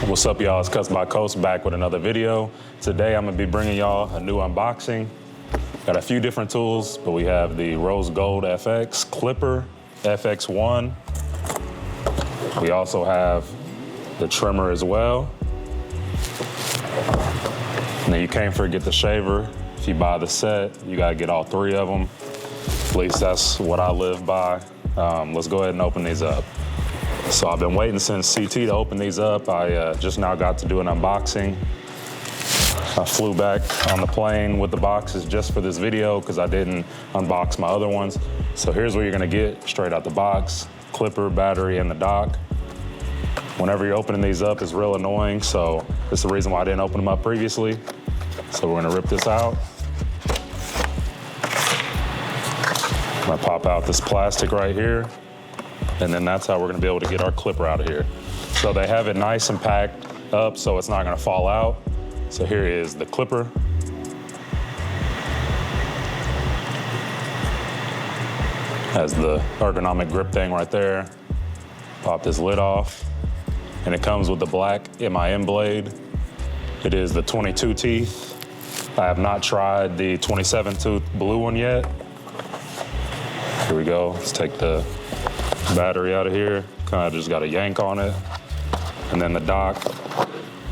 What's up, y'all? It's CutsbyCoast back with another video. Today I'm gonna be bringing y'all a new unboxing. Got a few different tools, but we have the Rose Gold FX Clipper FX1. We also have the trimmer as well. And then you can't forget the shaver. If you buy the set, you gotta get all three of them. At least that's what I live by. Let's go ahead and open these up. So I've been waiting since CT to open these up. I just now got to do an unboxing. I flew back on the plane with the boxes just for this video because I didn't unbox my other ones. So here's what you're gonna get straight out the box: clipper, battery, and the dock. Whenever you're opening these up, it's real annoying, so that's the reason why I didn't open them up previously. So we're gonna rip this out. I'm gonna pop out this plastic right here, and then that's how we're gonna be able to get our clipper out of here. So they have it nice and packed up so it's not gonna fall out. So here is the clipper. Has the ergonomic grip thing right there. Pop this lid off, and it comes with the black MANUEL blade. It is the 22 teeth. I have not tried the 27 tooth blue one yet. Here we go. Let's take the battery out of here. Kind of just got a yank on it. And then the dock,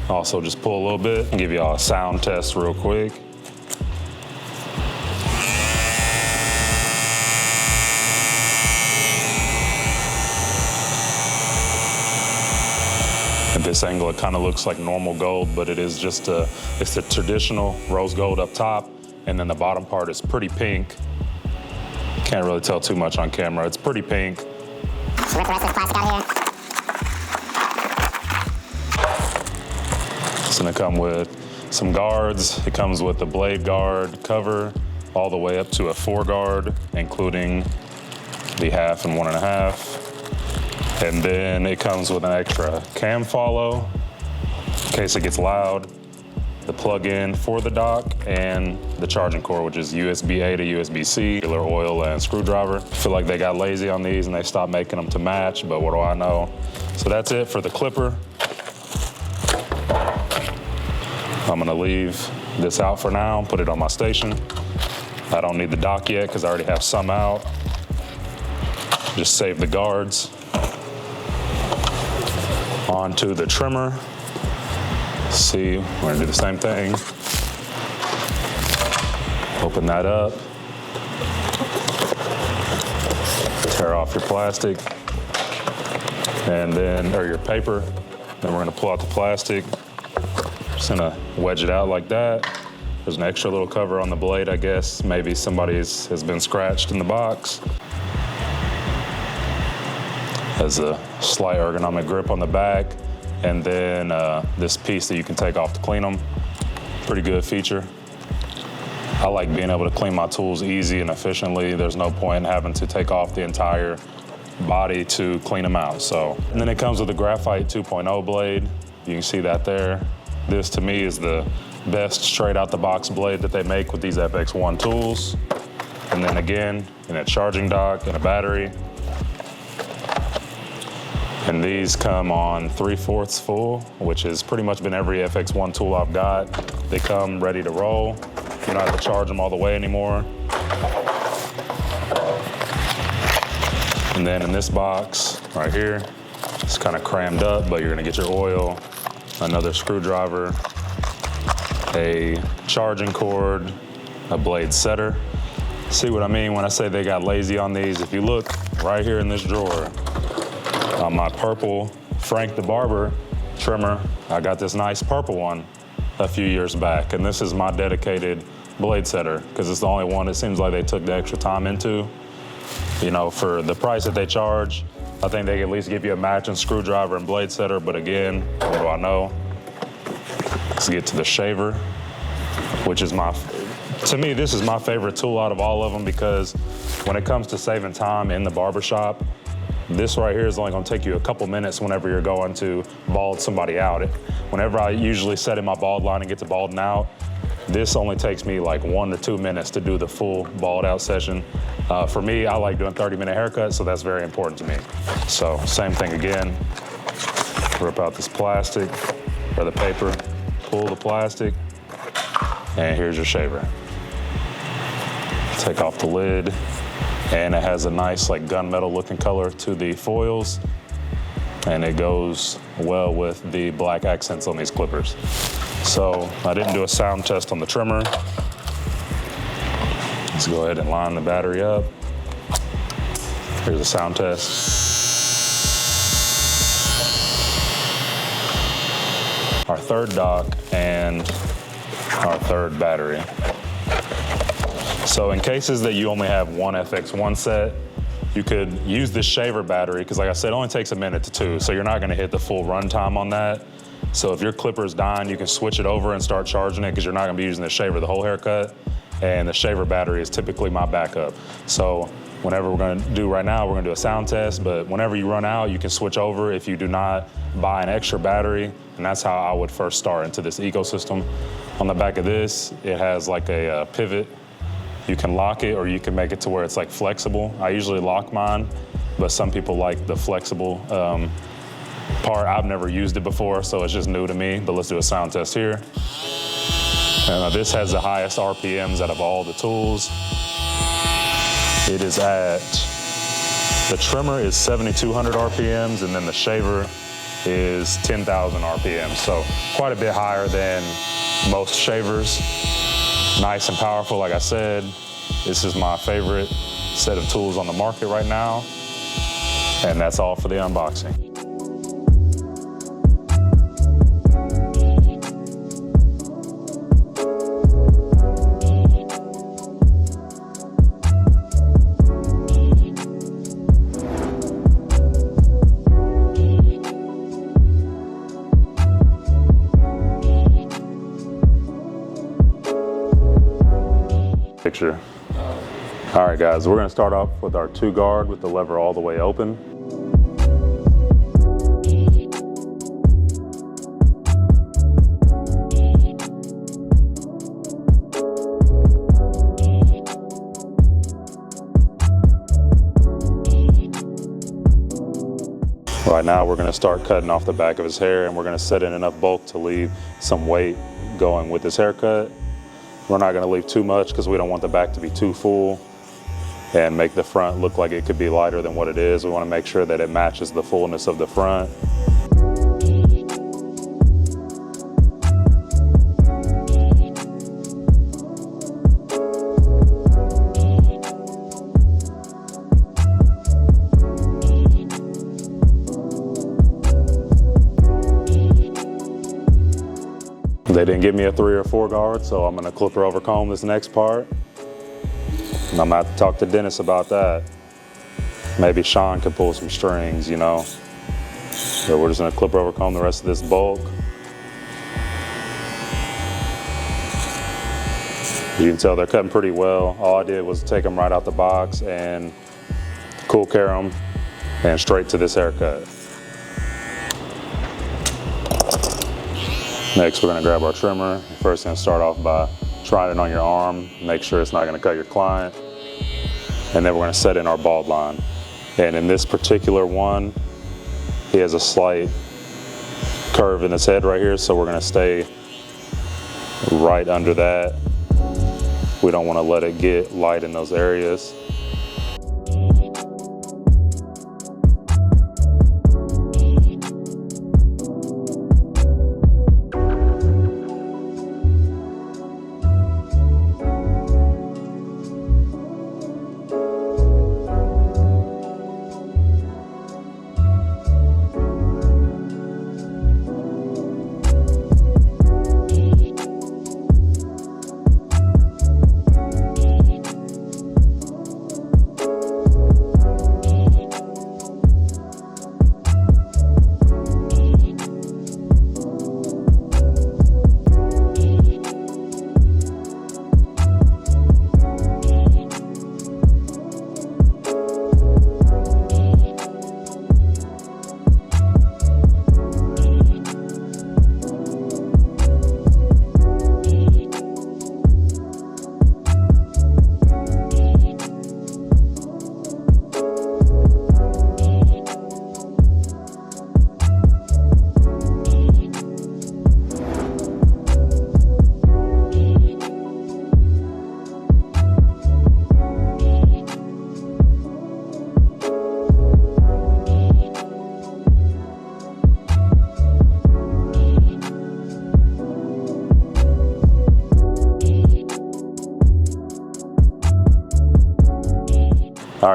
also just pull a little bit and give y'all a sound test real quick. At this angle, it kind of looks like normal gold, but it is just it's the traditional rose gold up top, and then the bottom part is pretty pink. Can't really tell too much on camera. It's pretty pink. Rip the rest of this plastic out of here. It's gonna come with some guards. It comes with the blade guard cover all the way up to a 4 guard, including the 1/2 and 1.5. And then it comes with an extra cam follow in case it gets loud, the plug-in for the dock, and the charging cord, which is USB-A to USB-C, regular oil and screwdriver. I feel like they got lazy on these and they stopped making them to match, but what do I know? So that's it for the clipper. I'm gonna leave this out for now, put it on my station. I don't need the dock yet because I already have some out. Just save the guards. Onto the trimmer. See, we're gonna do the same thing. Open that up. Tear off your plastic, and then, or your paper. Then we're gonna pull out the plastic. Just gonna wedge it out like that. There's an extra little cover on the blade, I guess. Maybe somebody has been scratched in the box. Has a slight ergonomic grip on the back, and then this piece that you can take off to clean them. Pretty good feature. I like being able to clean my tools easy and efficiently. There's no point in having to take off the entire body to clean them out. And then it comes with a graphite 2.0 blade. You can see that there. This to me is the best straight out the box blade that they make with these FX1 tools. And then again, in a charging dock and a battery. And these come on 3/4 full, which has pretty much been every FX1 tool I've got. They come ready to roll. You don't have to charge them all the way anymore. And then in this box right here, it's kind of crammed up, but you're gonna get your oil, another screwdriver, a charging cord, a blade setter. See what I mean when I say they got lazy on these? If you look right here in this drawer, on my purple Frank the Barber trimmer, I got this nice purple one a few years back, and this is my dedicated blade setter because it's the only one it seems like they took the extra time into. You know, for the price that they charge, I think they can at least give you a matching screwdriver and blade setter, but again, what do I know? Let's get to the shaver, which is to me, this is my favorite tool out of all of them because when it comes to saving time in the barbershop, this right here is only gonna take you a couple minutes whenever you're going to bald somebody out. Whenever I usually set in my bald line and get to balding out, this only takes me like 1 to 2 minutes to do the full bald out session. For me, I like doing 30-minute haircuts, so that's very important to me. So same thing again. Rip out this plastic or the paper, pull the plastic, and here's your shaver. Take off the lid, and it has a nice like gunmetal looking color to the foils, and it goes well with the black accents on these clippers. So I didn't do a sound test on the trimmer. Let's go ahead and line the battery up. Here's a sound test. Our third dock and our third battery. So in cases that you only have one FX1 set, you could use this shaver battery, because like I said, it only takes a minute to two, so you're not gonna hit the full run time on that. So if your clipper's dying, you can switch it over and start charging it, because you're not gonna be using the shaver the whole haircut, and the shaver battery is typically my backup. So whenever we're gonna do right now, we're gonna do a sound test, but whenever you run out, you can switch over if you do not buy an extra battery, and that's how I would first start into this ecosystem. On the back of this, it has like a pivot. You can lock it, or you can make it to where it's like flexible. I usually lock mine, but some people like the flexible part. I've never used it before, so it's just new to me, but let's do a sound test here. And this has the highest RPMs out of all the tools. It is at, the trimmer is 7,200 RPMs, and then the shaver is 10,000 RPMs. So quite a bit higher than most shavers. Nice and powerful, like I said. This is my favorite set of tools on the market right now. And that's all for the unboxing. Picture. All right, guys, we're gonna start off with our 2-guard with the lever all the way open. Right now, we're gonna start cutting off the back of his hair, and we're gonna set in enough bulk to leave some weight going with his haircut. We're not gonna leave too much because we don't want the back to be too full and make the front look like it could be lighter than what it is. We wanna make sure that it matches the fullness of the front. They didn't give me a 3 or 4 guard, so I'm gonna clipper over comb this next part. And I'm gonna have to talk to Dennis about that. Maybe Sean could pull some strings, you know. So we're just gonna clipper over comb the rest of this bulk. You can tell they're cutting pretty well. All I did was take them right out the box and cool care them and straight to this haircut. Next, we're gonna grab our trimmer. First, gonna start off by trying it on your arm, make sure it's not gonna cut your client. And then we're gonna set in our bald line. And in this particular one, he has a slight curve in his head right here, so we're gonna stay right under that. We don't wanna let it get light in those areas.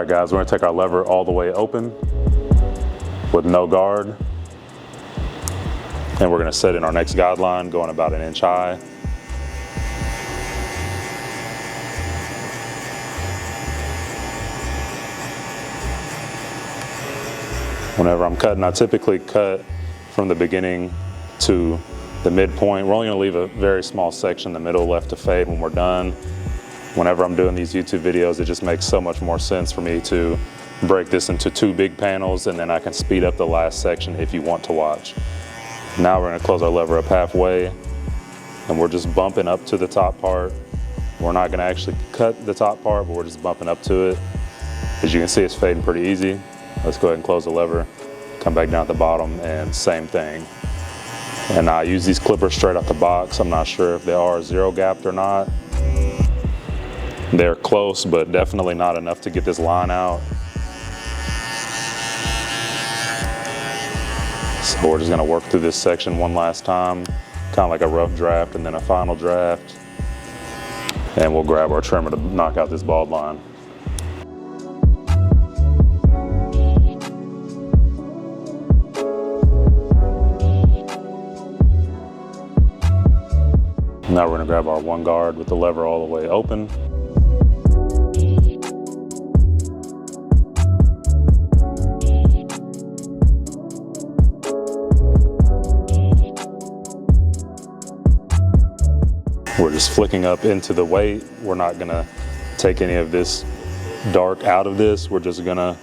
right, guys, we're gonna take our lever all the way open with no guard. And we're gonna set in our next guideline going about 1 inch high. Whenever I'm cutting, I typically cut from the beginning to the midpoint. We're only gonna leave a very small section in the middle left to fade when we're done. Whenever I'm doing these YouTube videos, it just makes so much more sense for me to break this into 2 big panels, and then I can speed up the last section if you want to watch. Now we're gonna close our lever up halfway, and we're just bumping up to the top part. We're not gonna actually cut the top part, but we're just bumping up to it. As you can see, it's fading pretty easy. Let's go ahead and close the lever, come back down at the bottom, and same thing. And I use these clippers straight out the box. I'm not sure if they are 0 gapped or not. They're close, but definitely not enough to get this line out. So we're just gonna work through this section one last time, kind of like a rough draft and then a final draft. And we'll grab our trimmer to knock out this bald line. Now we're gonna grab our 1 guard with the lever all the way open. We're just flicking up into the weight. We're not gonna take any of this dark out of this. We're just gonna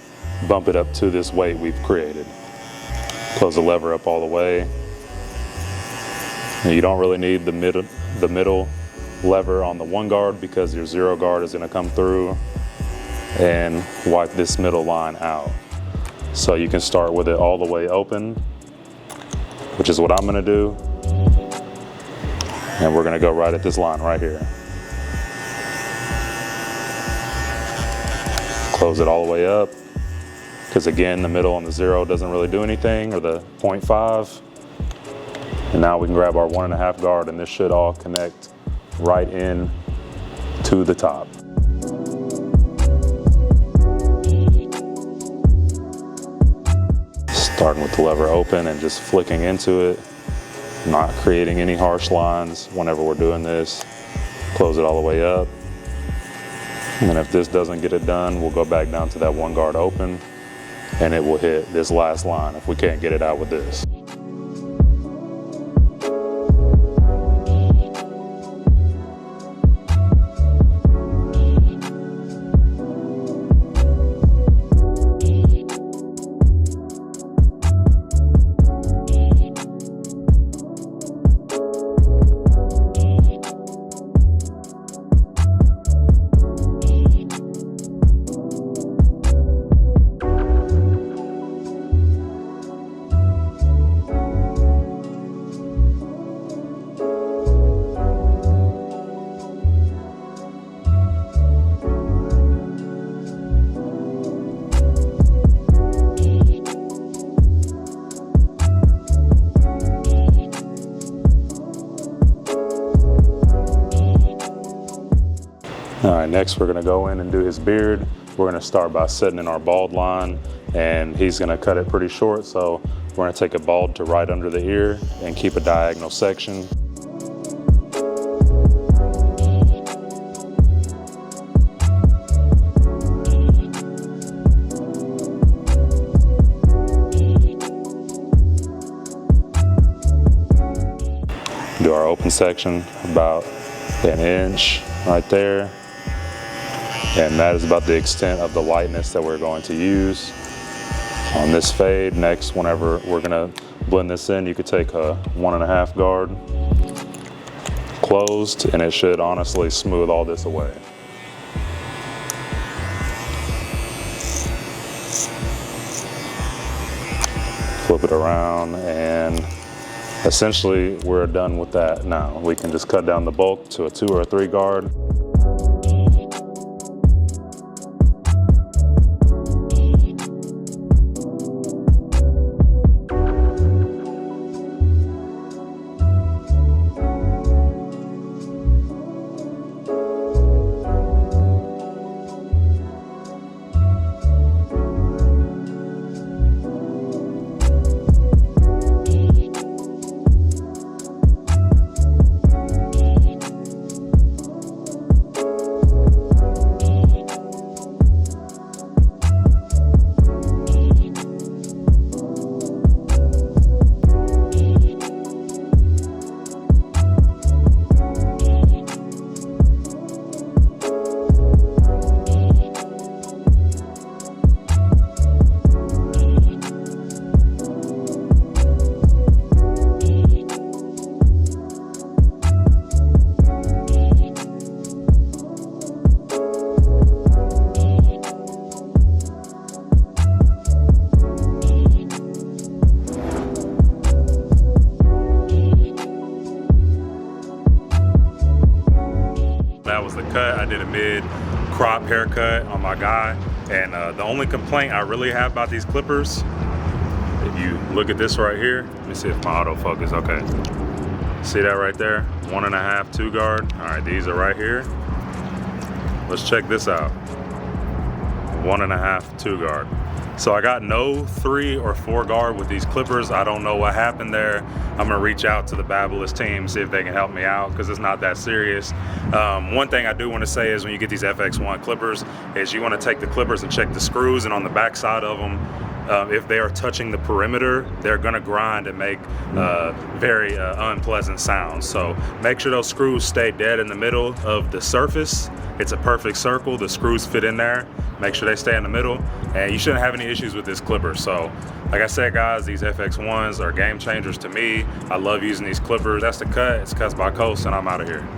bump it up to this weight we've created. Close the lever up all the way. And you don't really need the middle lever on the 1 guard because your 0 guard is gonna come through and wipe this middle line out. So you can start with it all the way open, which is what I'm gonna do. And we're gonna go right at this line right here. Close it all the way up, because again, the middle on the 0 doesn't really do anything, or the 0.5. And now we can grab our 1.5 guard, and this should all connect right in to the top. Starting with the lever open and just flicking into it, not creating any harsh lines whenever we're doing this. Close it all the way up. And if this doesn't get it done, we'll go back down to that 1 guard open, and it will hit this last line if we can't get it out with this. All right, next we're gonna go in and do his beard. We're gonna start by setting in our bald line, and he's gonna cut it pretty short, so we're gonna take a bald to right under the ear and keep a diagonal section. Do our open section about 1 inch right there. And that is about the extent of the lightness that we're going to use on this fade. Next, whenever we're gonna blend this in, you could take a 1.5 guard closed, and it should honestly smooth all this away. Flip it around, and essentially we're done with that now. We can just cut down the bulk to a 2 or a 3 guard. was the cut. I did a mid crop haircut on my guy, and the only complaint I really have about these clippers, if you look at this right here, let me see if my autofocus, okay. See that right there? 1.5 2 guard. All right, these are right here. Let's check this out. 1.5 2 guard. So I got no 3 or 4 guard with these clippers. I don't know what happened there. I'm gonna reach out to the Babyliss team, see if they can help me out, because it's not that serious. One thing I do want to say is when you get these FX1 clippers, is you want to take the clippers and check the screws, and on the back side of them, if they are touching the perimeter, they're gonna grind and make very unpleasant sounds. So make sure those screws stay dead in the middle of the surface. It's a perfect circle, the screws fit in there. Make sure they stay in the middle, and you shouldn't have any issues with this clipper. So like I said, guys, these FX1s are game changers to me. I love using these clippers. That's the cut. It's CutsbyCoast, and I'm out of here.